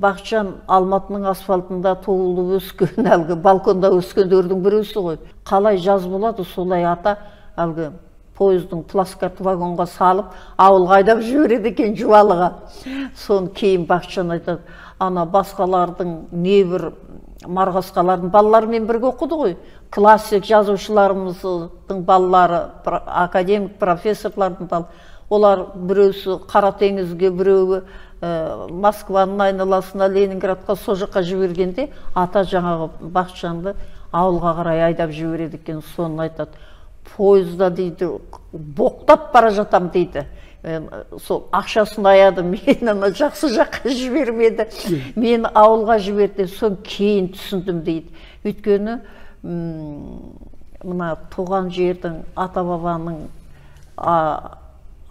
Бақытжан Алматының асфальтында туылып өскен, әлгі балконда өскендердің біреусі ғой. Қалай жаз болады, солай ата әлгі поездың пласкарт вагонға салып, ауылға айдап жібереді екен Жуалыға. Сон кейін Бақытжан айтады, ана басқалардың небір Марғасқалардың балаларымен бірге оқыды ғой. Классик жазушыларымыздың балалары, академик профессорлардың балалары. Олар біреусі Қара теңізге, біреуі Москваның айналасына, Ленинградқа, со жаққа жібергенде, ата жаңағы Бақытжанды ауылға қарай айдап жібереді екен. Соны айтады. Пойызда дейді, боқтап бара жатам дейді. Сол ақшасын аяды, мені жақсы жаққа жібермеді, мені ауылға жіберді, сон кейін түсіндім дейді. Өйткені мына туған жердің, ата-бабаның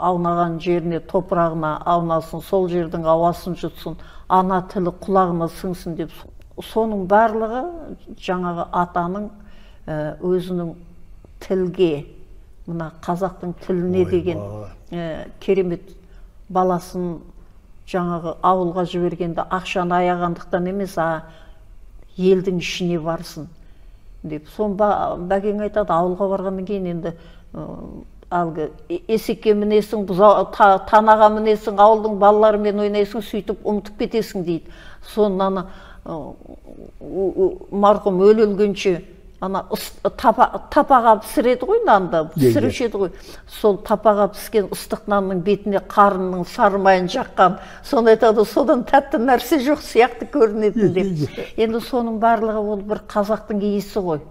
аунаған жеріне, топырағына аунасын, сол жердің ауасын жұтсын, ана тілі құлағына сіңсін деп. Соның барлығы жаңағы атаның өзінің тілге, мына қазақтың тіліне деген керемет баласын жаңағы ауылға жібергенде ақшаны аяғандықтан емес, елдің ішіне барсын деп. Сон бәкең айтады, ауылға барғаннан кейін енді әлгі есекке мінесің, танаға мінесің, ауылдың балаларымен ойнайсың, сөйтіп ұмытып кетесің дейді. Сонан марқұм өлгенше ана тапаға пісіреді ғой, нанды пісіруші еді ғой. Сол тапаға піскен ыстық нанның бетіне қарынның сарымайын жаққан. Соны айтады, содан тәтті нәрсе жоқ сияқты көрінетін деп. Енді соның барлығы ол бір қазақтың иісі ғой.